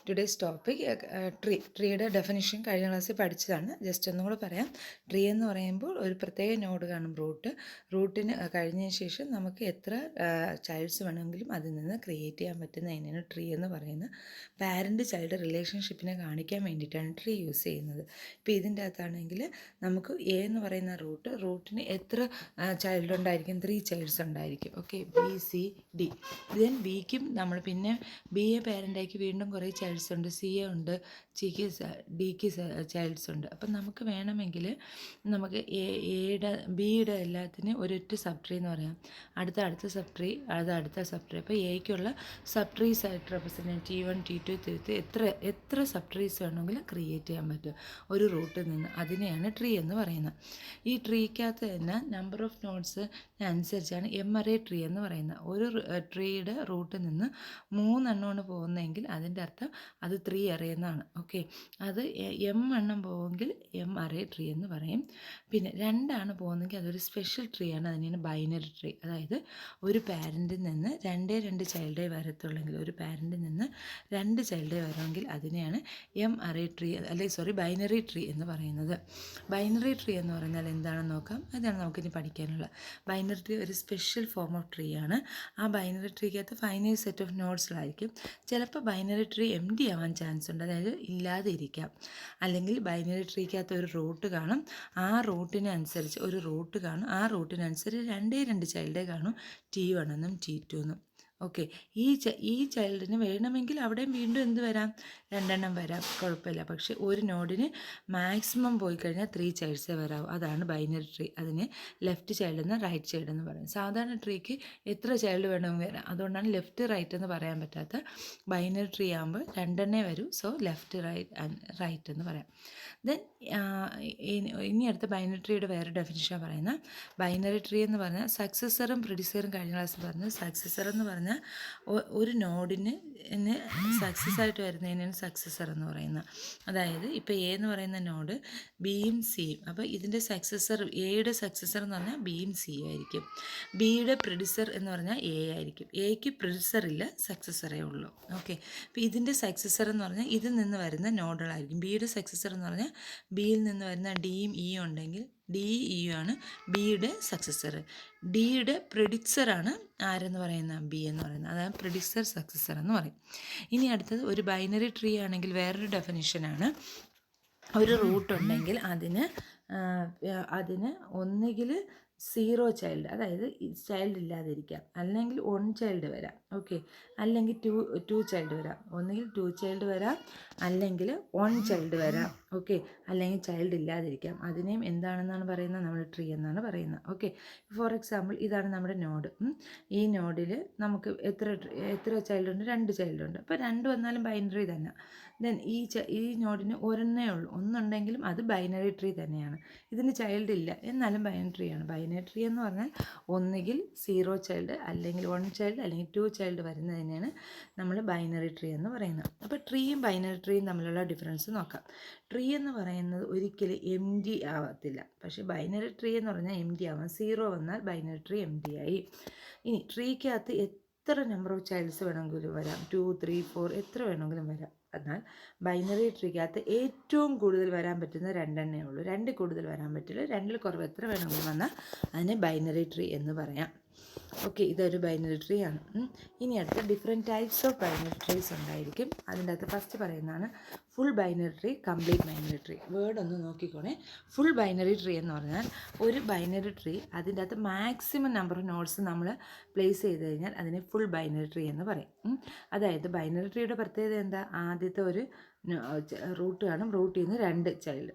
Today's topic ട്രീയുടെ definition കഴിഞ്ഞ ക്ലാസ്സിൽ പഠിച്ചതാണ്. ജസ്റ്റ് ഒന്നും കൂടെ പറയാം. ട്രീ എന്ന് പറയുമ്പോൾ ഒരു പ്രത്യേക നോഡ് കാണും, റൂട്ടിന് കഴിഞ്ഞതിന് ശേഷം നമുക്ക് എത്ര ചൈൽഡ്സ് വേണമെങ്കിലും അതിൽ നിന്ന് ക്രിയേറ്റ് ചെയ്യാൻ പറ്റുന്നതിനാണ് ട്രീ എന്ന് പറയുന്നത്. പാരൻറ്റ് ചൈൽഡ് റിലേഷൻഷിപ്പിനെ കാണിക്കാൻ വേണ്ടിയിട്ടാണ് ട്രീ യൂസ് ചെയ്യുന്നത്. ഇപ്പോൾ ഇതിൻ്റെ അകത്താണെങ്കിൽ നമുക്ക് എ എന്ന് പറയുന്ന റൂട്ടിന് എത്ര ചൈൽഡ് ഉണ്ടായിരിക്കും? 3 ചൈൽഡ്സ് ഉണ്ടായിരിക്കും. Okay, B C D. Then ബിക്കും നമ്മൾ പിന്നെ ബിയെ പാരൻ്റാക്കി വീണ്ടും കുറേ ചൈൽഡ്സ് ഉണ്ട്, സിയെ ഉണ്ട്, സിക്ക് ഡിക്ക് ചൈൽഡ്സ് ഉണ്ട്. അപ്പം നമുക്ക് വേണമെങ്കിൽ നമുക്ക് ബിയുടെ എല്ലാത്തിനും ഒരൊറ്റ സബ് ട്രീ എന്ന് പറയാം. അടുത്ത സബ് ട്രീ, അടുത്ത സബ് ട്രീ. അപ്പോൾ എയ്ക്കുള്ള സബ് ട്രീസ് ആയിട്ട് റെപ്രസെൻറ്റ് T1 T2 T3 എത്ര സബ് ട്രീസ് വേണമെങ്കിലും ക്രിയേറ്റ് ചെയ്യാൻ പറ്റും ഒരു റൂട്ടിൽ നിന്ന്. അതിനെയാണ് ട്രീ എന്ന് പറയുന്നത്. ഈ ട്രീക്കകത്ത് തന്നെ നമ്പർ ഓഫ് നോഡ്സ് അനുസരിച്ചാണ് എം-അറേ ട്രീ എന്ന് പറയുന്നത്. ഒരു ട്രീയുടെ റൂട്ടിൽ നിന്ന് 3 എണ്ണമാണ് പോകുന്നതെങ്കിൽ അതിൻ്റെ അർത്ഥം അത് 3 അറേ എന്നാണ്. ഓക്കെ, അത് എം എണ്ണം പോകുമെങ്കിൽ എം-അറേ ട്രീ എന്ന് പറയും. പിന്നെ 2 പോകുന്നതെങ്കിൽ അതൊരു സ്പെഷ്യൽ ട്രീ ആണ്, അതിനാണ് ബൈനറി ട്രീ. അതായത് ഒരു പാരൻറ്റിൽ നിന്ന് 2 ചൈൽഡേ വരത്തുള്ളെങ്കിൽ, ഒരു പാരൻറ്റിൽ നിന്ന് 2 ചൈൽഡേ വരുമെങ്കിൽ അതിനെയാണ് എം-അറേ ട്രീ ബൈനറി ട്രീ എന്ന് പറയുന്നത്. ബൈനറി ട്രീ എന്ന് പറഞ്ഞാൽ എന്താണെന്ന് നോക്കാം. അതാണ് നമുക്കിനി പഠിക്കാനുള്ളത്. ബൈനറി ട്രീ ഒരു സ്പെഷ്യൽ ഫോം ഓഫ് ട്രീ ആണ്. ആ ബൈനറി ട്രീക്കകത്ത് ഫൈനൈറ്റ് സെറ്റ് ഓഫ് നോഡ്സിലായിരിക്കും. ചിലപ്പോൾ ബൈനറി ട്രീ എം ടി ആവാൻ ചാൻസ് ഉണ്ട്, അതായത് ഇല്ലാതെ ഇരിക്കാം. അല്ലെങ്കിൽ ബൈനറി ട്രീക്കകത്ത് ഒരു റൂട്ട് കാണും, ആ റൂട്ടിനനുസരിച്ച് ആ റൂട്ടിനനുസരിച്ച് 2 ചൈൽഡേ കാണും, T1 എന്നും T2 എന്നും. ഓക്കെ, ഈ ചൈൽഡിന് വേണമെങ്കിൽ അവിടെ വീണ്ടും എന്ത് വരാം? 2 വരാം, കുഴപ്പമില്ല. പക്ഷേ ഒരു നോഡിന് മാക്സിമം പോയി കഴിഞ്ഞാൽ 3 ചൈൽഡ്സേ വരാവും. അതാണ് ബൈനറി ട്രീ. അതിന് ലെഫ്റ്റ് ചൈൽഡ് എന്ന് റൈറ്റ് ചൈൽഡ് എന്ന് പറയും. സാധാരണ ട്രീക്ക് എത്ര ചൈൽഡ് വേണമെങ്കിൽ വരാം, അതുകൊണ്ടാണ് ലെഫ്റ്റ് റൈറ്റ് എന്ന് പറയാൻ പറ്റാത്ത. ബൈനറി ട്രീ ആകുമ്പോൾ 2 വരൂ, സോ ലെഫ്റ്റ് റൈറ്റ് എന്ന് പറയാം. ദെൻ ഇനി അടുത്ത ബൈനറി ട്രീയുടെ വേറെ ഡെഫിനിഷൻ പറയുന്നത്. ബൈനറി ട്രീ എന്ന് പറഞ്ഞാൽ സക്സസറും പ്രിഡിസറും കഴിഞ്ഞ ക്ലാസ്സിൽ പറഞ്ഞു. സക്സസർ എന്ന് പറഞ്ഞാൽ ഒരു നോഡിന് സക്സസ് ആയിട്ട് വരുന്നതിനാണ് സക്സസർ എന്ന് പറയുന്നത്. അതായത് ഇപ്പോൾ എ എന്ന് പറയുന്ന നോഡ് ബിയും സിയും, അപ്പോൾ ഇതിൻ്റെ സക്സസർ, എയുടെ സക്സസർ എന്ന് പറഞ്ഞാൽ ബിയും സിയും ആയിരിക്കും. ബിയുടെ പ്രിഡിസർ എന്ന് പറഞ്ഞാൽ എ ആയിരിക്കും. എക്ക് പ്രിഡിസർ ഇല്ല, സക്സസറേ ഉള്ളൂ. ഓക്കെ, അപ്പോൾ ഇതിൻ്റെ സക്സസർ എന്ന് പറഞ്ഞാൽ ഇതിൽ നിന്ന് വരുന്ന നോഡുകളായിരിക്കും. ബിയുടെ സക്സസർ എന്ന് പറഞ്ഞാൽ ബിയിൽ നിന്ന് വരുന്ന ഡിയും ഇയും ഉണ്ടെങ്കിൽ ഡി ഇ ആണ് ബിയുടെ സക്സസർ. ഡിയുടെ പ്രിഡിക്സറാണ് ആരെന്ന് പറയുന്നത്? ബി എന്ന് പറയുന്നത്. അതാണ് പ്രിഡിക്സർ സക്സസർ എന്ന് പറയും. ഇനി അടുത്തത് ഒരു ബൈനറി ട്രീ ആണെങ്കിൽ വേറൊരു ഡെഫിനിഷനാണ്. ഒരു റൂട്ട് ഉണ്ടെങ്കിൽ അതിന് ഒന്നുകിൽ 0 ചൈൽഡ്, അതായത് ചൈൽഡ് ഇല്ലാതിരിക്കാം, അല്ലെങ്കിൽ 1 ചൈൽഡ് വരാം. ഓക്കെ, അല്ലെങ്കിൽ 2 ചൈൽഡ് വരാം. ഒന്നുകിൽ 2 ചൈൽഡ് വരാം, അല്ലെങ്കിൽ 1 ചൈൽഡ് വരാം. ഓക്കെ, അല്ലെങ്കിൽ ചൈൽഡ് ഇല്ലാതിരിക്കാം. അതിനെയും എന്താണെന്നാണ് പറയുന്നത്? നമ്മൾ ട്രീ എന്നാണ് പറയുന്നത്. ഓക്കെ, ഫോർ എക്സാമ്പിൾ ഇതാണ് നമ്മുടെ നോഡ്. ഈ നോഡിൽ നമുക്ക് എത്ര ചൈൽഡ് ഉണ്ട്? 2 ചൈൽഡ് ഉണ്ട്. അപ്പോൾ 2 വന്നാലും ബൈനറി തന്നെ. ദെൻ ഈ നോഡിന് ഒരെണ്ണേ ഉള്ളൂ, ഒന്നുണ്ടെങ്കിലും അത് ബൈനറി ട്രീ തന്നെയാണ്. ഇതിന് ചൈൽഡ് ഇല്ല എന്നാലും ബൈനറി ട്രീ ആണ്. ബൈനറി ട്രീ എന്ന് പറഞ്ഞാൽ ഒന്നുകിൽ 0 ചൈൽഡ്, അല്ലെങ്കിൽ 1 ചൈൽഡ്, അല്ലെങ്കിൽ 2 ചൈൽഡ് വരുന്നതിനാണ് നമ്മൾ ബൈനറി ട്രീ എന്ന് പറയുന്നത്. അപ്പോൾ ട്രീയും ബൈനറി ട്രീയും തമ്മിലുള്ള ഡിഫറൻസ് നോക്കാം. ട്രീ എന്ന് പറയുന്നത് ഒരിക്കലും എം ടി ആവത്തില്ല, പക്ഷേ ബൈനറി ട്രീ എന്ന് പറഞ്ഞാൽ എം ടി ആവാം. 0 വന്നാൽ ബൈനറി ട്രീ എം ടി ആയി. ഇനി ട്രീക്കകത്ത് എത്ര നമ്പർ ഓഫ് ചൈൽഡ്സ് വേണമെങ്കിലും വരാം, 2, 3, 4 എത്ര വേണമെങ്കിലും വരാം. എന്നാൽ ബൈനറി ട്രീക്കകത്ത് ഏറ്റവും കൂടുതൽ വരാൻ പറ്റുന്ന 2 ഉള്ളൂ. 2 കൂടുതൽ വരാൻ പറ്റില്ല. 2 കുറവ് എത്ര വേണമെങ്കിലും വന്നാൽ അതിനെ ബൈനറി ട്രീ എന്ന് പറയാം. ഓക്കെ, ഇതൊരു ബൈനറി ട്രീ ആണ്. ഇനി അടുത്ത different types of binary trees ഉണ്ടായിരിക്കും. അതിൻ്റെ അകത്ത് ഫസ്റ്റ് പറയുന്നതാണ് full binary tree, complete binary tree. Word ഒന്ന് നോക്കിക്കോണേ. ഫുൾ ബൈനറി ട്രീ എന്ന് പറഞ്ഞാൽ ഒരു ബൈനറി ട്രീ അതിൻ്റെ അകത്ത് മാക്സിമം നമ്പർ ഓഫ് നോഡ്സ് നമ്മൾ പ്ലേസ് ചെയ്ത് കഴിഞ്ഞാൽ അതിനെ ഫുൾ ബൈനറി ട്രീ എന്ന് പറയും. അതായത് ബൈനറി ട്രീയുടെ പ്രത്യേകത എന്താ? ആദ്യത്തെ ഒരു റൂട്ട് കാണും, റൂട്ടിൽ നിന്ന് 2 ചൈൽഡ്.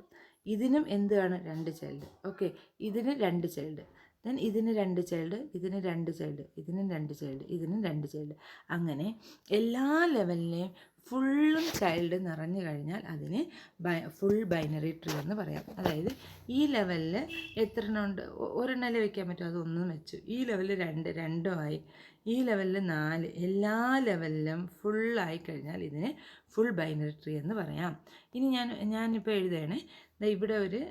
ഇതിനും എന്ത് കാണും? 2 ചൈൽഡ്. ഓക്കെ, ഇതിന് 2 ചൈൽഡ്. ദെൻ ഇതിന് 2 ചൈൽഡ്, ഇതിന് 2 ചൈൽഡ്, ഇതിനും 2 ചൈൽഡ്, ഇതിനും 2 ചൈൽഡ്. അങ്ങനെ എല്ലാ ലെവലിലെയും ഫുള്ളും ചൈൽഡ് നിറഞ്ഞു കഴിഞ്ഞാൽ അതിന് ഫുൾ ബൈനറി ട്രീ എന്ന് പറയാം. അതായത് ഈ ലെവലിൽ എത്ര എണ്ണം ഉണ്ട്? ഒരെണ്ണല്ലേ വയ്ക്കാൻ പറ്റും, അതൊന്നും വെച്ചു. ഈ ലെവലിൽ 2 ആയി. ഈ ലെവലിൽ 4. എല്ലാ ലെവലിലും ഫുള്ളായി കഴിഞ്ഞാൽ ഇതിന് ഫുൾ ബൈനറി ട്രീ എന്ന് പറയാം. ഇനി ഞാനിപ്പോൾ എഴുതുകയാണ്. ഇവിടെ ഒരു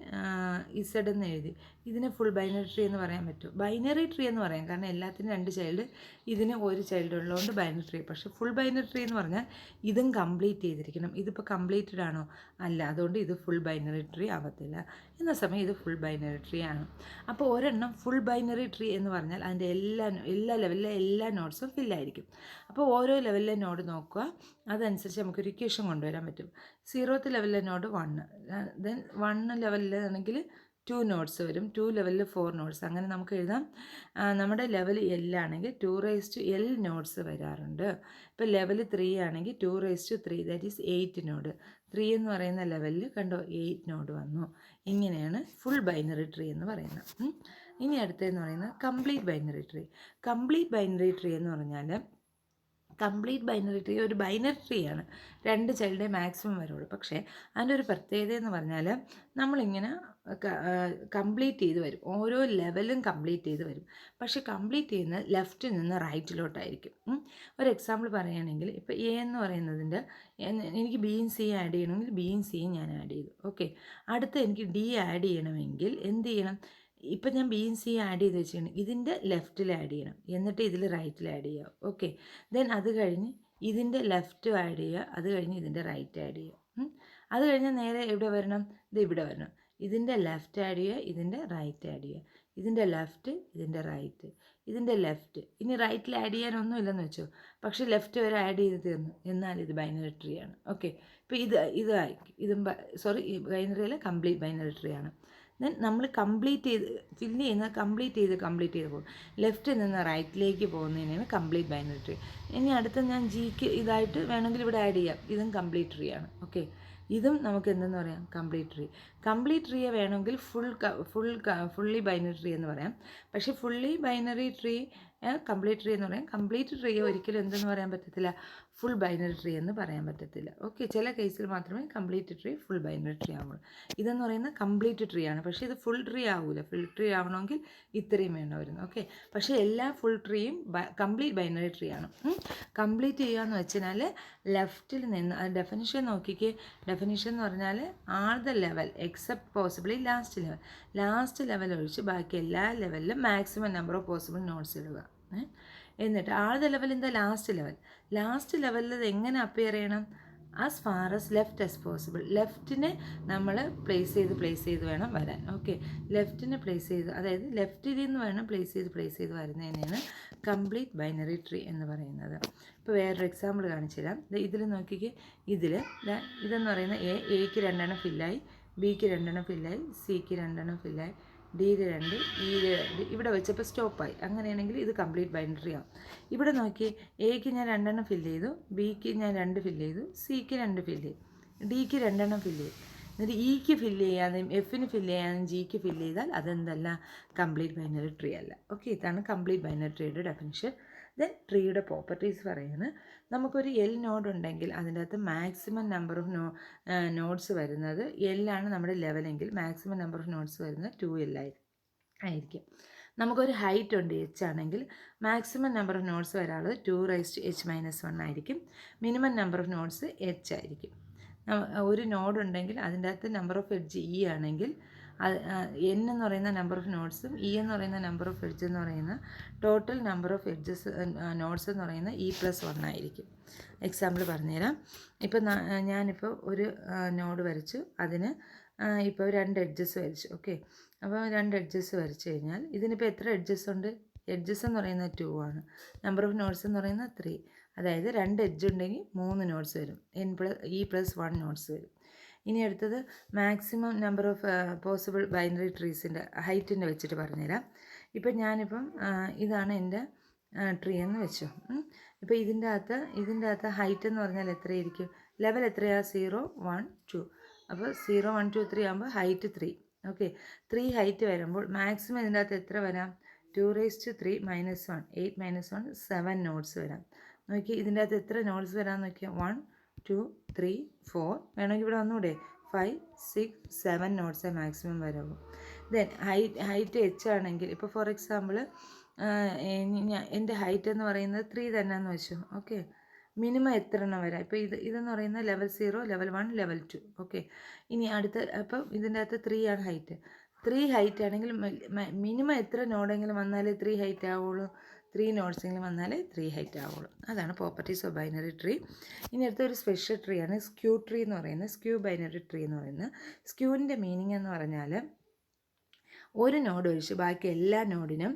ഇസഡ് എന്ന് എഴുതി. ഇതിനെ ഫുൾ ബൈനറി ട്രീ എന്ന് പറയാൻ പറ്റുമോ? ബൈനറി ട്രീ എന്ന് പറയാം, കാരണം എല്ലാത്തിനും 2 ചൈൽഡ്, ഇതിന് 1 ചൈൽഡ് ഉള്ളതുകൊണ്ട് ബൈനറി ട്രീ. പക്ഷേ ഫുൾ ബൈനറി ട്രീ എന്ന് പറഞ്ഞാൽ ഇതും കംപ്ലീറ്റ് ചെയ്തിരിക്കണം. ഇതിപ്പോൾ കംപ്ലീറ്റഡ് ആണോ? അല്ല, അതുകൊണ്ട് ഇത് ഫുൾ ബൈനറി ട്രീ ആവത്തില്ല. എന്ന സമയം ഇത് ഫുൾ ബൈനറി ട്രീ ആണ്. അപ്പോൾ ഒരെണ്ണം ഫുൾ ബൈനറി ട്രീ എന്ന് പറഞ്ഞാൽ അതിൻ്റെ എല്ലാ ലെവലിലെ എല്ലാ നോട്ട്സും ഫില്ലായിരിക്കും. അപ്പോൾ ഓരോ ലെവലിലെ നോഡ് നോക്കുക, അതനുസരിച്ച് നമുക്കൊരു ഇക്വേഷൻ കൊണ്ടുവരാൻ പറ്റും. 0th ലെവലിലെ നോഡ് 1, ദെൻ 1 ലെവലിലാണെങ്കിൽ 2 നോട്ട്സ് വരും, 2 ലെവലിൽ 4 നോട്ട്സ്. അങ്ങനെ നമുക്ക് എഴുതാം. നമ്മുടെ ലെവൽ L ആണെങ്കിൽ 2l നോട്ട്സ് വരാറുണ്ട്. ഇപ്പോൾ ലെവൽ 3 ആണെങ്കിൽ 2/3, ദാറ്റ് ഈസ് 8 നോഡ്. 3 എന്ന് പറയുന്ന ലെവലിൽ കണ്ടോ 8 നോഡ് വന്നു. ഇങ്ങനെയാണ് ഫുൾ ബൈനറി ട്രീ എന്ന് പറയുന്നത്. ഇനി അടുത്തതെന്ന് പറയുന്നത് complete binary tree. Complete binary tree എന്ന് പറഞ്ഞാൽ കംപ്ലീറ്റ് ബൈനറി ട്രീ ഒരു ബൈനറി ട്രീ ആണ്, 2 ചൈൽഡേ മാക്സിമം വരുള്ളൂ. പക്ഷേ അതിൻ്റെ ഒരു പ്രത്യേകത എന്ന് പറഞ്ഞാൽ നമ്മളിങ്ങനെ കംപ്ലീറ്റ് ചെയ്ത് വരും, ഓരോ ലെവലും കംപ്ലീറ്റ് ചെയ്ത് വരും. പക്ഷേ കംപ്ലീറ്റ് ചെയ്യുന്നത് ലെഫ്റ്റിൽ നിന്ന് റൈറ്റിലോട്ടായിരിക്കും. ഒരു എക്സാമ്പിൾ പറയുകയാണെങ്കിൽ ഇപ്പോൾ എ എന്ന് പറയുന്നതിൻ്റെ എനിക്ക് ബിയും സിയും ആഡ് ചെയ്യണമെങ്കിൽ ബിയും സിയും ഞാൻ ആഡ് ചെയ്തു. ഓക്കെ, അടുത്ത് എനിക്ക് ഡി ആഡ് ചെയ്യണമെങ്കിൽ എന്ത് ചെയ്യണം? ഇപ്പം ഞാൻ ബിയും സി ആഡ് ചെയ്ത് വെച്ചിട്ടുണ്ട്, ഇതിൻ്റെ ലെഫ്റ്റിൽ ആഡ് ചെയ്യണം, എന്നിട്ട് ഇതിൽ റൈറ്റിൽ ആഡ് ചെയ്യുക. ഓക്കെ, ദെൻ അത് കഴിഞ്ഞ് ഇതിൻ്റെ ലെഫ്റ്റ് ആഡ് ചെയ്യുക, അത് കഴിഞ്ഞ് ഇതിൻ്റെ റൈറ്റ് ആഡ് ചെയ്യുക. അത് കഴിഞ്ഞ് നേരെ എവിടെ വരണം? ഇത് ഇവിടെ വരണം. ഇതിൻ്റെ ലെഫ്റ്റ് ആഡ് ചെയ്യുക, ഇതിൻ്റെ റൈറ്റ് ആഡ് ചെയ്യുക, ഇതിൻ്റെ ലെഫ്റ്റ്, ഇതിൻ്റെ റൈറ്റ്, ഇതിൻ്റെ ലെഫ്റ്റ്. ഇനി റൈറ്റിൽ ആഡ് ചെയ്യാനൊന്നും ഇല്ലെന്ന് വെച്ചോ, പക്ഷേ ലെഫ്റ്റ് വരെ ആഡ് ചെയ്ത് തീർന്നു, എന്നാൽ ഇത് ബൈനറി ട്രീ ആണ്. ഓക്കെ, ഇപ്പോൾ ഇതും ബൈനറിയിലെ കംപ്ലീറ്റ് ബൈനറി ട്രീ ആണ്. ദെൻ നമ്മൾ കംപ്ലീറ്റ് ചെയ്ത് കംപ്ലീറ്റ് ചെയ്ത് പോകും. ലെഫ്റ്റിൽ നിന്ന് റൈറ്റിലേക്ക് പോകുന്നതിനാണ് കംപ്ലീറ്റ് ബൈനറി ട്രീ. ഇനി അടുത്ത ഞാൻ ജിക്ക് ഇതായിട്ട് വേണമെങ്കിൽ ഇവിടെ ആഡ് ചെയ്യാം, ഇതും കംപ്ലീറ്റ് ട്രീ ആണ്. ഓക്കെ, ഇതും നമുക്ക് എന്തെന്ന് പറയാം? Complete tree. കംപ്ലീറ്റ് ട്രീയെ വേണമെങ്കിൽ ഫുള്ളി ബൈനറി ട്രീ എന്ന് പറയാം. പക്ഷേ fully binary tree complete tree എന്ന് പറയാം. കംപ്ലീറ്റ് ട്രീയെ ഒരിക്കലും എന്തെന്ന് പറയാൻ പറ്റത്തില്ല? ഫുൾ ബൈനറി ട്രീ എന്ന് പറയാൻ പറ്റത്തില്ല. ഓക്കെ, ചില കേസിൽ മാത്രമേ complete tree full binary tree ആവുള്ളൂ. ഇതെന്ന് പറയുന്നത് കംപ്ലീറ്റ് ട്രീ ആണ്, പക്ഷേ ഇത് ഫുൾ ട്രീ ആവില്ല. ഫുൾ ട്രീ ആവണമെങ്കിൽ ഇത്രയും വേണമായിരുന്നു. ഓക്കെ, പക്ഷേ എല്ലാ ഫുൾ ട്രീയും കംപ്ലീറ്റ് ബൈനറി ട്രീ ആണ്. കംപ്ലീറ്റ് ചെയ്യുക എന്ന് വെച്ചാൽ ലെഫ്റ്റിൽ നിന്ന് അത് ഡെഫിനിഷൻ നോക്കിക്കേ. ഡെഫിനിഷൻ എന്ന് പറഞ്ഞാൽ all the level except possibly last level ഒഴിച്ച് ബാക്കി എല്ലാ ലെവലിലും maximum number of possible nodes ഇടുക. എന്നിട്ട് all the level in the last ലെവലിൽ ഇത് എങ്ങനെ അപ്പിയർ ചെയ്യണം? As far as left as possible. ലെഫ്റ്റിനെ നമ്മൾ പ്ലേസ് ചെയ്ത് വേണം വരാൻ. ഓക്കെ, ലെഫ്റ്റിനെ പ്ലേസ് ചെയ്ത്, അതായത് ലെഫ്റ്റിൽ നിന്ന് വേണം പ്ലേസ് ചെയ്ത് വരുന്നതിനാണ് കംപ്ലീറ്റ് ബൈനറി ട്രീ എന്ന് പറയുന്നത്. ഇപ്പോൾ വേറൊരു എക്സാമ്പിൾ കാണിച്ചു തരാം. ഇതിൽ നോക്കിക്കേ, ഇതെന്ന് പറയുന്ന എക്ക് 2 ഫില്ലായി, ബിക്ക് 2 ഫില്ലായി, സിക്ക് 2 ഫില്ലായി, ഡിയിൽ 2, ഇയിൽ 2. ഇവിടെ വെച്ചപ്പോൾ സ്റ്റോപ്പായി. അങ്ങനെയാണെങ്കിൽ ഇത് കംപ്ലീറ്റ് ബൈനറി ആവും. ഇവിടെ നോക്കി, എക്ക് ഞാൻ 2 ഫില്ല് ചെയ്തു, ബിക്ക് ഞാൻ 2 ഫില്ല് ചെയ്തു, സിക്ക് 2 ഫില്ല് ചെയ്തു, ഡിക്ക് 2 ഫില്ല് ചെയ്തു. എന്നിട്ട് ഇക്ക് ഫില്ല് ചെയ്യാതെയും എഫിന് ഫില്ല് ചെയ്യാതെയും ജിക്ക് ഫില്ല് ചെയ്താൽ അതെന്തല്ല? കംപ്ലീറ്റ് ബൈനറി ട്രീ അല്ല. ഓക്കെ, ഇതാണ് കംപ്ലീറ്റ് ബൈനറി ട്രീയുടെ ഡെഫിനിഷൻ. ദെൻ ട്രീയുടെ പ്രോപ്പർട്ടീസ് പറയുന്നത്, നമുക്കൊരു എൽ നോഡ് ഉണ്ടെങ്കിൽ അതിൻ്റെ അകത്ത് മാക്സിമം നമ്പർ ഓഫ് നോഡ്സ് വരുന്നത് എല്ലാണ് നമ്മുടെ ലെവലെങ്കിൽ മാക്സിമം നമ്പർ ഓഫ് നോഡ്സ് വരുന്നത് 2l ആയിരിക്കും. നമുക്കൊരു ഹൈറ്റ് ഉണ്ട് h ആണെങ്കിൽ മാക്സിമം നമ്പർ ഓഫ് നോഡ്സ് വരാനുള്ളത് 2h-1 ആയിരിക്കും. Minimum number of nodes h ആയിരിക്കും. ഒരു നോഡ് ഉണ്ടെങ്കിൽ അതിൻ്റെ അകത്ത് നമ്പർ ഓഫ് എഡ്ജ് e ആണെങ്കിൽ n എന്ന് പറയുന്ന നമ്പർ ഓഫ് നോഡ്സും e എന്ന് പറയുന്ന നമ്പർ ഓഫ് എഡ്ജ് എന്ന് പറയുന്ന total number of edges nodes എന്ന് പറയുന്ന e+1 ആയിരിക്കും. എക്സാമ്പിൾ പറഞ്ഞുതരാം. ഇപ്പം ഞാനിപ്പോൾ ഒരു നോഡ് വരച്ചു, അതിന് ഇപ്പോൾ 2 എഡ്ജസ് വരച്ചു. ഓക്കെ, അപ്പോൾ 2 എഡ്ജസ് വരച്ചു കഴിഞ്ഞാൽ ഇതിനിപ്പോൾ എത്ര എഡ്ജസ് ഉണ്ട്? എഡ്ജസ് എന്ന് പറയുന്നത് 2 ആണ്, നമ്പർ ഓഫ് നോഡ്സ് എന്ന് പറയുന്നത് 3. അതായത് 2 എഡ്ജ് ഉണ്ടെങ്കിൽ 3 നോഡ്സ് വരും, e+1 നോഡ്സ് വരും. ഇനി അടുത്തത് maximum number of possible binary ട്രീസിൻ്റെ ഹൈറ്റിൻ്റെ വെച്ചിട്ട് പറഞ്ഞുതരാം. ഇപ്പം ഞാനിപ്പം ഇതാണ് എൻ്റെ ട്രീ എന്ന് വെച്ചു. ഇപ്പോൾ ഇതിൻ്റെ അകത്ത് ഹൈറ്റ് എന്ന് പറഞ്ഞാൽ എത്രയായിരിക്കും? ലെവൽ എത്രയാണ്? 0, 1, 2. അപ്പോൾ 0, 1, 2, 3 ആകുമ്പോൾ ഹൈറ്റ് 3. ഓക്കെ, 3 ഹൈറ്റ് വരുമ്പോൾ മാക്സിമം ഇതിൻ്റെ അകത്ത് എത്ര വരാം? 2⁻3 - 1, 8 - 1, 7 നോഡ്സ് വരാം. നോക്കി, ഇതിൻ്റെ അകത്ത് എത്ര നോഡ്സ് വരാമെന്ന് നോക്കിയാൽ 1, 2, 3, 4, വേണമെങ്കിൽ ഇവിടെ വന്നൂടെ 5, 6, 7 നോട്ട്സേ മാക്സിമം വരാവൂ. ദെൻ ഹൈറ്റ് h ആണെങ്കിൽ, ഇപ്പോൾ ഫോർ എക്സാമ്പിൾ എൻ്റെ ഹൈറ്റ് എന്ന് പറയുന്നത് 3 തന്നെയെന്ന് വെച്ചു. ഓക്കെ, മിനിമം എത്ര എണ്ണം വരാം. ഇപ്പോൾ ഇതെന്ന് പറയുന്നത് ലെവൽ 0, ലെവൽ 1, ലെവൽ 2. ഓക്കെ, ഇനി അടുത്ത അപ്പം ഇതിൻ്റെ അകത്ത് 3 ആണ് ഹൈറ്റ്. 3 ഹൈറ്റ് ആണെങ്കിൽ മിനിമം എത്ര നോഡെങ്കിലും വന്നാലേ 3 ഹൈറ്റ് ആവുള്ളൂ. 3 നോഡ്സെങ്കിലും വന്നാലേ 3 ഹൈറ്റ് ആവുള്ളൂ. അതാണ് പ്രോപ്പർട്ടീസ് ഓഫ് ബൈനറി ട്രീ. ഇനി അടുത്തൊരു സ്പെഷ്യൽ ട്രീ ആണ് സ്ക്യൂ ട്രീ എന്ന് പറയുന്നത്. സ്ക്യൂ ബൈനറി ട്രീ എന്ന് പറയുന്നത്. സ്ക്യൂവിൻ്റെ മീനിങ് എന്ന് പറഞ്ഞാൽ ഒരു നോഡ് ഒഴിച്ച് ബാക്കി എല്ലാ നോഡിനും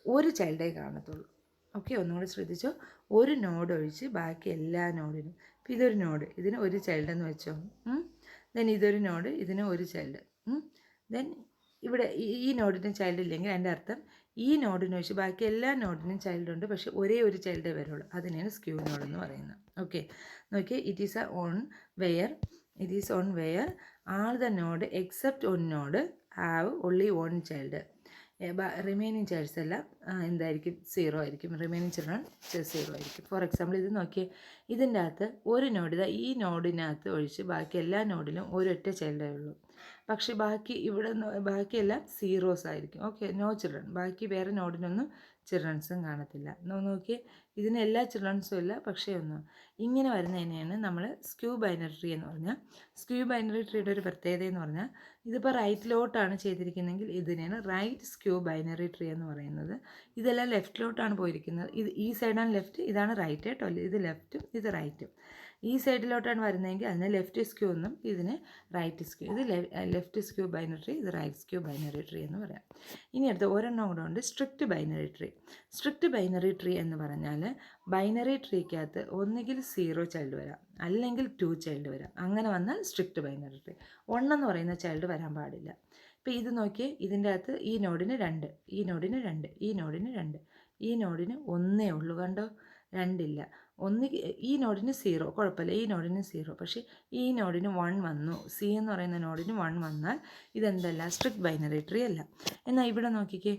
ഒരു ചൈൽഡേ കാണത്തുള്ളൂ. ഓക്കെ, ഒന്നുകൂടി ശ്രദ്ധിച്ചോ. ഒരു നോഡ് ഒഴിച്ച് ബാക്കി എല്ലാ നോഡിനും. ഇപ്പോൾ ഇതൊരു നോഡ്, ഇതിന് ഒരു ചൈൽഡ് എന്ന് വെച്ചോ. ദെൻ ഇതൊരു നോഡ്, ഇതിന് ഒരു ചൈൽഡ്. ദെൻ ഇവിടെ ഈ നോഡിന് ചൈൽഡ് ഇല്ലെങ്കിൽ അതിൻ്റെ അർത്ഥം ഈ നോഡിന് വെച്ച് ബാക്കി എല്ലാ നോഡിനും ചൈൽഡ് ഉണ്ട്, പക്ഷേ ഒരേ ഒരു ചൈൽഡേ വരുള്ളൂ. അതിനെയാണ് സ്ക്യൂ നോഡ് എന്ന് പറയുന്നത്. ഓക്കെ, നോക്കിയേ. It is on where all the node except one node have only one child. Remaining childs എല്ലാം എന്തായിരിക്കും? 0 ആയിരിക്കും. റിമൈനിങ് ചിൽഡ്രൻ 0 ആയിരിക്കും. ഫോർ എക്സാമ്പിൾ ഇത് നോക്കിയേ. ഇതിൻ്റെ അകത്ത് ഒരു നോഡ്, ഈ നോഡിനകത്ത് ഒഴിച്ച് ബാക്കി എല്ലാ നോഡിലും ഒരൊറ്റ ചൈൽഡേ ഉള്ളൂ. പക്ഷേ ബാക്കിയെല്ലാം സീറോസ് ആയിരിക്കും. Okay, no children. ബാക്കി വേറെ നോഡിനൊന്നും ചിൽഡ്രൻസും കാണത്തില്ല. നോക്കിയേ, ഇതിന് എല്ലാ ചിൽഡ്രൻസും ഇല്ല, പക്ഷേ ഒന്നും. ഇങ്ങനെ വരുന്നതിനെയാണ് നമ്മൾ സ്ക്യൂ ബൈനറി ട്രീ എന്ന് പറഞ്ഞാൽ. സ്ക്യൂ ബൈനറി ട്രീയുടെ ഒരു പ്രത്യേകത എന്ന് പറഞ്ഞാൽ ഇതിപ്പോൾ റൈറ്റിലോട്ടാണ് ചെയ്തിരിക്കുന്നതെങ്കിൽ ഇതിനെയാണ് റൈറ്റ് സ്ക്യൂ ബൈനറി ട്രീ എന്ന് പറയുന്നത്. ഇതെല്ലാം ലെഫ്റ്റിലോട്ടാണ് പോയിരിക്കുന്നത്. ഈ സൈഡാണ് ലെഫ്റ്റ്, ഇതാണ് റൈറ്റ് കേട്ടോ. ഇത് ലെഫ്റ്റും ഇത് റൈറ്റും. ഈ സൈഡിലോട്ടാണ് വരുന്നതെങ്കിൽ അതിന് ലെഫ്റ്റ് സ്ക്യൂ എന്നും ഇതിന് റൈറ്റ് സ്ക്യൂ. ഇത് ലെഫ്റ്റ് സ്ക്യൂ ബൈനറി ട്രീ, ഇത് റൈറ്റ് സ്ക്യൂ ബൈനറി ട്രീ എന്ന് പറയാം. ഇനി അടുത്ത ഒരെണ്ണം കൂടെ ഉണ്ട്, strict binary tree. Strict binary tree എന്ന് പറഞ്ഞാൽ ബൈനറി ട്രീക്കകത്ത് ഒന്നുകിൽ 0 ചൈൽഡ് വരാം, അല്ലെങ്കിൽ 2 ചൈൽഡ് വരാം. അങ്ങനെ വന്നാൽ സ്ട്രിക്റ്റ് ബൈനറി ട്രീ. 1 എന്ന് പറയുന്ന ചൈൽഡ് വരാൻ പാടില്ല. ഇപ്പോൾ ഇത് നോക്കിയേ, ഇതിൻ്റെ അകത്ത് ഈ നോഡിന് 2, ഈ നോഡിന് 2, ഈ നോഡിന് 2, ഈ നോഡിന് 1 ഉള്ളൂ. കണ്ടോ, 2 ഇല്ല. ഈ നോഡിന് 0, കുഴപ്പമില്ല. ഈ നോഡിന് 0, പക്ഷേ ഈ നോഡിന് 1 വന്നു. സി എന്ന് പറയുന്ന നോഡിന് 1 വന്നാൽ ഇതെന്തല്ല? സ്ട്രിക്റ്റ് ബൈനറി ട്രീ അല്ല. എന്നാൽ ഇവിടെ നോക്കിക്കേ,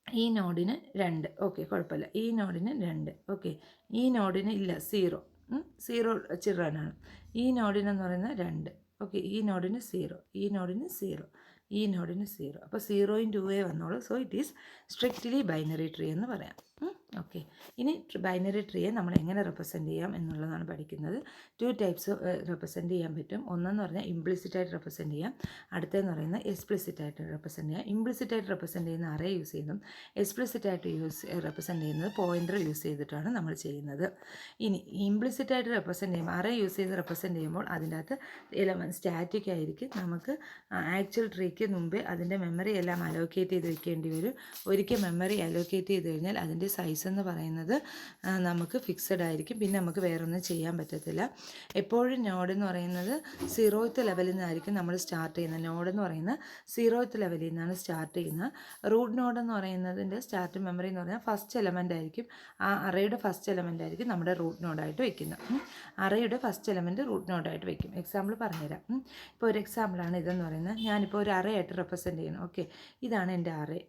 ഈ നോഡിന് 2. ഓക്കെ, കുഴപ്പമില്ല. ഈ നോഡിന് 2. ഓക്കെ, ഈ നോഡിന് ഇല്ല, 0 ചിൽഡ്രനാണ്. ഈ നോഡിനെന്ന് പറയുന്നത് 2. ഓക്കെ, ഈ നോഡിന് 0, ഈ നോഡിന് 0, ഈ നോഡിന് 0. അപ്പോൾ 0യും 2 വന്നോളൂ. So it is strictly binary tree എന്ന് പറയാം. ഓക്കെ, ഇനി ബൈനറി ട്രീയെ നമ്മൾ എങ്ങനെ റെപ്രസെൻറ്റ് ചെയ്യാം എന്നുള്ളതാണ് പഠിക്കുന്നത്. 2 ടൈപ്സ് റെപ്രസെൻറ്റ് ചെയ്യാൻ പറ്റും. ഒന്നെന്ന് പറഞ്ഞാൽ ഇംപ്ലിസിറ്റായിട്ട് റെപ്രസെൻറ്റ് ചെയ്യാം, അടുത്തതെന്ന് പറയുന്നത് എക്സ്പ്ലിസിറ്റായിട്ട് റെപ്രസെൻറ്റ് ചെയ്യാം. ഇംപ്ലിസിറ്റായിട്ട് റെപ്രസെൻറ്റ് ചെയ്യുന്ന അറേ യൂസ് ചെയ്യുന്നു. എക്സ്പ്ലിസിറ്റായിട്ട് റെപ്രസെൻറ്റ് ചെയ്യുന്നത് പോയിൻ്റർ യൂസ് ചെയ്തിട്ടാണ് നമ്മൾ ചെയ്യുന്നത്. ഇനി ഇംപ്ലിസിറ്റായിട്ട് റെപ്രസെൻറ്റ് ചെയ്യുമ്പോൾ അറേ യൂസ് ചെയ്ത് റെപ്രസെൻറ്റ് ചെയ്യുമ്പോൾ അതിൻ്റെ അകത്ത് എലമെൻറ്റ് സ്റ്റാറ്റിക് ആയിരിക്കും. നമുക്ക് ആക്ച്വൽ ട്രീക്ക് മുമ്പേ അതിൻ്റെ മെമ്മറി എല്ലാം അലോക്കേറ്റ് ചെയ്ത് വെക്കേണ്ടി വരും. ഒരിക്കൽ മെമ്മറി അലോക്കേറ്റ് ചെയ്ത് കഴിഞ്ഞാൽ അതിൻ്റെ സൈസ് എന്ന് പറയുന്നത് നമുക്ക് ഫിക്സഡ് ആയിരിക്കും. പിന്നെ നമുക്ക് വേറൊന്നും ചെയ്യാൻ പറ്റത്തില്ല. എപ്പോഴും നോഡ് എന്ന് പറയുന്നത് 0th ലെവലിൽ നിന്നായിരിക്കും നമ്മൾ സ്റ്റാർട്ട് ചെയ്യുന്നത്. നോഡ് എന്ന് പറയുന്നത് 0th ലെവലിൽ നിന്നാണ് സ്റ്റാർട്ട് ചെയ്യുന്നത്. റൂട്ട് നോഡ് എന്ന് പറയുന്നതിൻ്റെ സ്റ്റാർട്ട് മെമ്മറി എന്ന് പറഞ്ഞാൽ ഫസ്റ്റ് എലമെൻ്റ് ആയിരിക്കും. ആ അറേയുടെ ഫസ്റ്റ് എലമെൻ്റ് ആയിരിക്കും നമ്മുടെ റൂട്ട് നോഡായിട്ട് വയ്ക്കുന്നത്. അറേയുടെ ഫസ്റ്റ് എലമെൻറ്റ് റൂട്ട് നോഡായിട്ട് വയ്ക്കും. എക്സാമ്പിൾ പറഞ്ഞുതരാം. ഇപ്പോൾ ഒരു എക്സാമ്പിളാണ് ഇതെന്ന് പറയുന്നത്. ഞാനിപ്പോൾ ഒരു അറേ ആയിട്ട് റെപ്രസെൻറ്റ് ചെയ്യണം. ഓക്കെ, ഇതാണ് എൻ്റെ അറേ.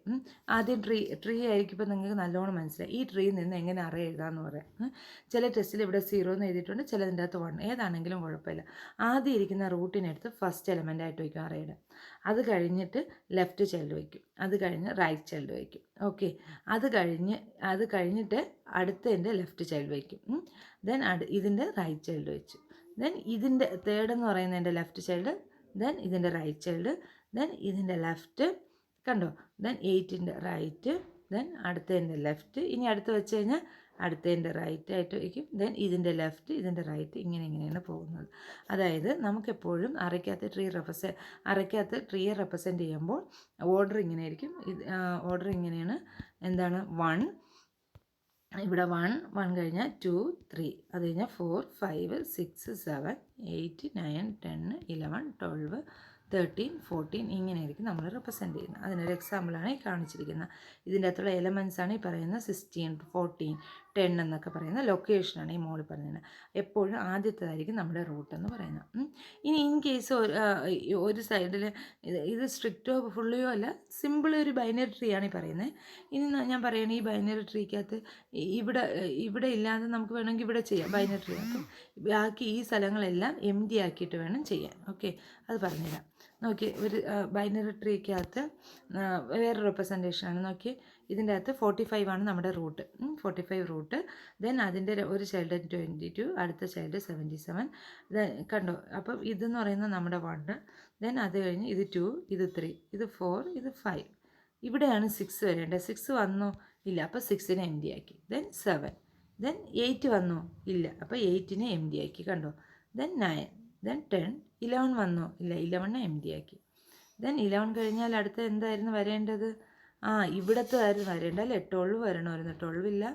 ആദ്യം ട്രീ ആയിരിക്കും. ഇപ്പോൾ നിങ്ങൾക്ക് നല്ലോണം മനസ്സിലായി ഈ ട്രീയിൽ നിന്ന് എങ്ങനെ അറേ എഴുതാമെന്ന് പറയാം. ചില ടെസ്റ്റിൽ ഇവിടെ 0 എന്ന് എഴുതിയിട്ടുണ്ട്, ചിലതിൻ്റെ അകത്ത് 1. ഏതാണെങ്കിലും കുഴപ്പമില്ല. ആദ്യം ഇരിക്കുന്ന റൂട്ടിനെടുത്ത് ഫസ്റ്റ് എലമെൻ്റ് ആയിട്ട് വയ്ക്കും അറേയുടെ. അത് കഴിഞ്ഞിട്ട് ലെഫ്റ്റ് ചൈൽഡ് വയ്ക്കും, അത് കഴിഞ്ഞ് റൈറ്റ് ചൈൽഡ് വയ്ക്കും. ഓക്കെ, അത് കഴിഞ്ഞിട്ട് അടുത്തതിൻ്റെ ലെഫ്റ്റ് ചൈൽഡ് വയ്ക്കും. ദെൻ ഇതിൻ്റെ റൈറ്റ് ചൈൽഡ് വെച്ചു. ദെൻ ഇതിൻ്റെ തേർഡ് എന്ന് പറയുന്നതിൻ്റെ ലെഫ്റ്റ് ചൈൽഡ്, ദെൻ ഇതിൻ്റെ റൈറ്റ് ചൈൽഡ്, ദെൻ ഇതിൻ്റെ ലെഫ്റ്റ്. കണ്ടോ, ദെൻ 8ൻ്റെ റൈറ്റ്, ദെൻ അടുത്തതിൻ്റെ ലെഫ്റ്റ്. ഇനി അടുത്ത് വെച്ച് കഴിഞ്ഞാൽ അടുത്തതിൻ്റെ റൈറ്റ് ആയിട്ട് വയ്ക്കും. ദെൻ ഇതിൻ്റെ ലെഫ്റ്റ്, ഇതിൻ്റെ റൈറ്റ്, ഇങ്ങനെയാണ് പോകുന്നത്. അതായത് നമുക്കെപ്പോഴും അറയ്ക്കകത്ത് ട്രീയെ റെപ്രസെൻറ്റ് ചെയ്യുമ്പോൾ ഓർഡർ ഇങ്ങനെ ആയിരിക്കും. ഓർഡർ ഇങ്ങനെയാണ്. എന്താണ്? 1, ഇവിടെ 1 കഴിഞ്ഞാൽ 2, 3, അത് കഴിഞ്ഞാൽ 4, 5, 6, 7, 8, 9, 10, 11, 12, 13, 14 ഇങ്ങനെയായിരിക്കും നമ്മൾ റെപ്രസെൻറ്റ് ചെയ്യുന്നത്. അതിനൊരു എക്സാമ്പിളാണ് ഈ കാണിച്ചിരിക്കുന്നത്. ഇതിൻ്റെ അകത്തുള്ള എലമെൻസാണ് ഈ പറയുന്ന 16, 14, 10 എന്നൊക്കെ പറയുന്ന ലൊക്കേഷനാണ് ഈ മോളിൽ പറയുന്നത്. എപ്പോഴും ആദ്യത്തേതായിരിക്കും നമ്മുടെ റൂട്ട് എന്ന് പറയുന്നത്. ഇനി ഇൻ കേസ് ഒരു സൈഡിൽ ഇത് സ്ട്രിക്റ്റോ ഫുള്ളിയോ അല്ല, സിമ്പിൾ ഒരു ബൈനറി ട്രീ ആണ് ഈ പറയുന്നത്. ഇനി ഞാൻ പറയണേ, ഈ ബൈനറി ട്രീക്കകത്ത് ഇവിടെ ഇല്ലാതെ നമുക്ക് വേണമെങ്കിൽ ഇവിടെ ചെയ്യാം ബൈനറി ട്രീ. അപ്പം ബാക്കി ഈ സ്ഥലങ്ങളെല്ലാം എംപ്റ്റി ആക്കിയിട്ട് വേണം ചെയ്യാൻ. ഓക്കെ, അത് പറഞ്ഞുതരാം. നോക്കി ഒരു ബൈനറി ട്രീക്കകത്ത് വേറെ റെപ്രസെൻറ്റേഷനാണ്. നോക്കി ഇതിൻ്റെ അകത്ത് 45 ആണ് നമ്മുടെ റൂട്ട്. 45 റൂട്ട്. ദെൻ അതിൻ്റെ ഒരു ചൈൽഡ് 22, അടുത്ത ചൈൽഡ് 77. കണ്ടോ? അപ്പം ഇതെന്ന് പറയുന്നത് നമ്മുടെ 1. ദെൻ അത് കഴിഞ്ഞ് ഇത് 2, ഇത് 3, ഇത് 4, ഇത് 5. ഇവിടെയാണ് 6 വരേണ്ടത്. 6 വന്നോ? ഇല്ല. അപ്പോൾ 6നെ എം ഡി ആക്കി. ദെൻ 7. ദെൻ 8 വന്നോ? ഇല്ല. അപ്പോൾ 8നെ എം ഡി ആക്കി. കണ്ടോ? Then 9, then 10. 11 വന്നോ? ഇല്ല. 11നെ എം ഡി ആക്കി. ദെൻ 11 കഴിഞ്ഞാൽ അടുത്ത എന്തായിരുന്നു വരേണ്ടത്? ഇവിടത്തെ ആയിരുന്നു വരേണ്ടത് അല്ലേ? 12 വരണമായിരുന്നു. 12 ഇല്ല.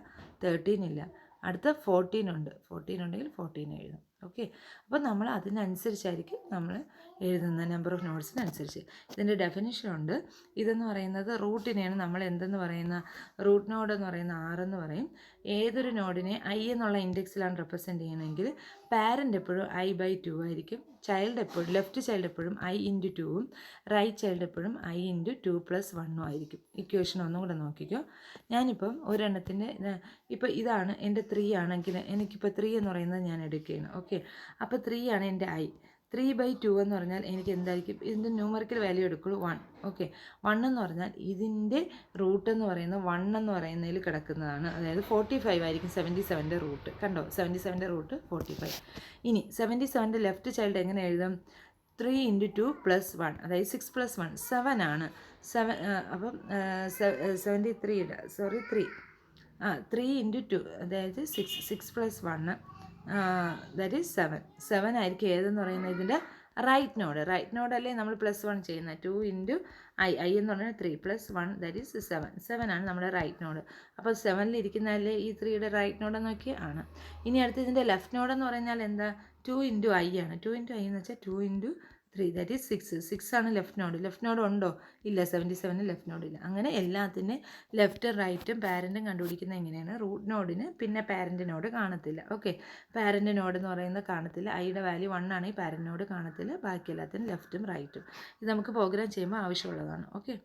13 ഇല്ല. അടുത്ത 14 ഉണ്ട്. 14 ഉണ്ടെങ്കിൽ 14 എഴുതും. ഓക്കെ. അപ്പോൾ നമ്മൾ അതിനനുസരിച്ചായിരിക്കും നമ്മൾ എഴുതുന്ന നമ്പർ ഓഫ് നോഡ്സിനനുസരിച്ച്. ഇതിൻ്റെ ഡെഫിനിഷനുണ്ട്. ഇതെന്ന് പറയുന്നത് റൂട്ടിനെയാണ് നമ്മൾ എന്തെന്ന് പറയുന്ന റൂട്ട് നോഡ് എന്ന് പറയുന്ന 6 എന്ന് പറയും. ഏതൊരു നോഡിനെ ഐ എന്നുള്ള ഇൻഡെക്സിലാണ് റെപ്രസെൻറ്റ് ചെയ്യണമെങ്കിൽ പാരൻ്റ് എപ്പോഴും i/2 ആയിരിക്കും. ചൈൽഡ് എപ്പോഴും ലെഫ്റ്റ് ചൈൽഡ് എപ്പോഴും i/2ഉം റൈറ്റ് ചൈൽഡ് എപ്പോഴും i/2+1 ആയിരിക്കും. ഇക്വേഷൻ ഒന്നും കൂടെ നോക്കിക്കോ. ഞാനിപ്പം ഒരെണ്ണത്തിൻ്റെ ഇപ്പോൾ ഇതാണ് എൻ്റെ 3 ആണെങ്കിൽ എനിക്കിപ്പോൾ 3 എന്ന് പറയുന്നത് ഞാൻ എടുക്കുകയാണ്. ഓക്കെ. അപ്പോൾ 3 ആണ് എൻ്റെ i. 3/2 എന്ന് പറഞ്ഞാൽ എനിക്ക് എന്തായിരിക്കും? ഇതിൻ്റെ ന്യൂമറിക്കൽ വാല്യൂ എടുക്കുള്ളൂ 1. ഓക്കെ. 1 എന്ന് പറഞ്ഞാൽ ഇതിൻ്റെ റൂട്ട് എന്ന് പറയുന്നത് 1 എന്ന് പറയുന്നതിൽ കിടക്കുന്നതാണ്. അതായത് 45 ആയിരിക്കും 77ൻ്റെ റൂട്ട്. കണ്ടോ? 77ൻ്റെ റൂട്ട് 45. ഇനി 77ൻ്റെ ലെഫ്റ്റ് ചൈൽഡ് എങ്ങനെ എഴുതും? 3 × 2 + 1, അതായത് 6 + 1 7 ആണ്. 7 അപ്പം 73 ഇല്ല, സോറി 3 3 × 2 അതായത് 6 + 1 ദാറ്റ് ഈസ് 7. 7 ആയിരിക്കും ഏതെന്ന് പറയുന്നത് ഇതിൻ്റെ റൈറ്റ് നോഡ് അല്ലേ നമ്മൾ +1 ചെയ്യുന്നത്. 2 × i എന്ന് പറഞ്ഞാൽ 3 + 1 ദാറ്റ് ഈസ് 7. 7 ആണ് നമ്മുടെ റൈറ്റ് നോഡ്. അപ്പോൾ 7ൽ ഇരിക്കുന്നതല്ലേ ഈ 3യുടെ റൈറ്റ് നോഡ് നോക്കി ആണ്. ഇനി അടുത്ത് ഇതിൻ്റെ ലെഫ്റ്റ് നോഡ് എന്ന് പറഞ്ഞാൽ എന്താ? 2 × i ആണ്. 2 × i എന്ന് വെച്ചാൽ 2 × 3 ദാറ്റ് ഈസ് 6. 6 ആണ് ലെഫ്റ്റ് നോഡ് ഉണ്ടോ? ഇല്ല. 77 ലെഫ്റ്റ് നോഡ് ഇല്ല. അങ്ങനെ എല്ലാത്തിൻ്റെ ലെഫ്റ്റും റൈറ്റും പാരൻറ്റും കണ്ടുപിടിക്കുന്നത് എങ്ങനെയാണ്? റൂട്ട് നോഡിന് പിന്നെ പാരൻ്റ് നോഡ് കാണത്തില്ല. ഓക്കെ. പാരൻ്റ് നോഡ് എന്ന് പറയുന്നത് കാണത്തില്ല. ഐയുടെ വാല്യൂ 1 ആണെങ്കിൽ പാരൻ്റ് നോഡ് കാണത്തില്ല. ബാക്കി എല്ലാത്തിനും ലെഫ്റ്റും റൈറ്റും. ഇത് നമുക്ക് പ്രോഗ്രാം ചെയ്യുമ്പോൾ ആവശ്യമുള്ളതാണ്. ഓക്കെ.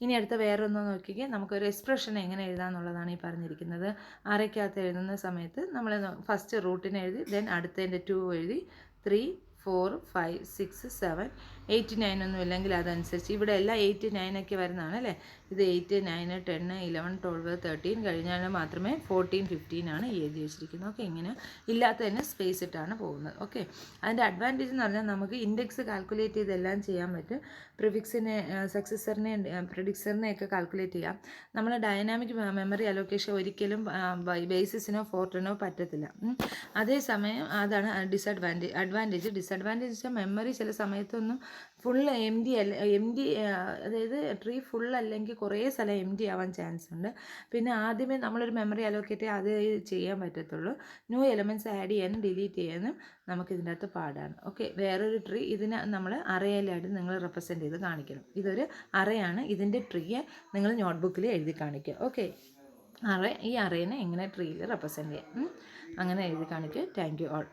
ഇനി അടുത്ത വേറൊന്ന് നോക്കിക്കേ. നമുക്കൊരു എക്സ്പ്രഷൻ എങ്ങനെ എഴുതാമെന്നുള്ളതാണ് ഈ പറഞ്ഞിരിക്കുന്നത്. അറയ്ക്കകത്ത് എഴുതുന്ന സമയത്ത് നമ്മൾ ഫസ്റ്റ് റൂട്ടിനെ എഴുതി, ദെൻ അടുത്തതിൻ്റെ 2 എഴുതി, 3, 4, 5, 6, 7, 8, 9 ഒന്നും ഇല്ലെങ്കിൽ അതനുസരിച്ച് ഇവിടെ എല്ലാം 8, 9 ഒക്കെ വരുന്നതാണ് അല്ലേ? ഇത് 8, 9, 10, 11, 12, 13 കഴിഞ്ഞാൽ മാത്രമേ 14, 15 ആണ് എഴുതി വെച്ചിരിക്കുന്നത്. ഓക്കെ. ഇങ്ങനെ ഇല്ലാത്തതിന് സ്പേസ് ഇട്ടാണ് പോകുന്നത്. ഓക്കെ. അതിൻ്റെ അഡ്വാൻറ്റേജ് എന്ന് പറഞ്ഞാൽ നമുക്ക് ഇൻഡെക്സ് കാൽക്കുലേറ്റ് ചെയ്തെല്ലാം ചെയ്യാൻ പറ്റും. പ്രിഫിക്സിനെ, സക്സസറിനെ, പ്രിഡിക്സറിനെയൊക്കെ കാൽക്കുലേറ്റ് ചെയ്യാം. നമ്മൾ ഡൈനാമിക് മെമ്മറി അലോക്കേഷൻ ഒരിക്കലും ബേസിസിനോ ഫോർട്ടിനോ പറ്റത്തില്ല. അതേസമയം അതാണ് അഡ്വാൻറ്റേജ് വെച്ചാൽ മെമ്മറി ചില സമയത്തൊന്നും ഫുൾ എം ഡി അതായത് ട്രീ ഫുൾ അല്ലെങ്കിൽ കുറേ സ്ഥലം എം ഡി ആവാൻ ചാൻസ് ഉണ്ട്. പിന്നെ ആദ്യമേ നമ്മളൊരു മെമ്മറി അലോക്കേറ്റ് അത് ചെയ്യാൻ പറ്റത്തുള്ളൂ. ന്യൂ എലമെൻറ്റ്സ് ആഡ് ചെയ്യാനും ഡിലീറ്റ് ചെയ്യാനും നമുക്കിതിൻ്റെ അകത്ത് പാടാണ്. ഓക്കെ. വേറൊരു ട്രീ ഇതിനെ നമ്മൾ അറയിലായിട്ട് നിങ്ങൾ റെപ്രസെൻറ്റ് ചെയ്ത് കാണിക്കണം. ഇതൊരു അറയാണ്. ഇതിൻ്റെ ട്രീയെ നിങ്ങൾ നോട്ട്ബുക്കിൽ എഴുതി കാണിക്കുക. ഓക്കെ. ഈ അറേനെ എങ്ങനെ ട്രീയിൽ റെപ്രസെൻറ്റ് ചെയ്യാം അങ്ങനെ എഴുതി കാണിക്കുക. Thank you all.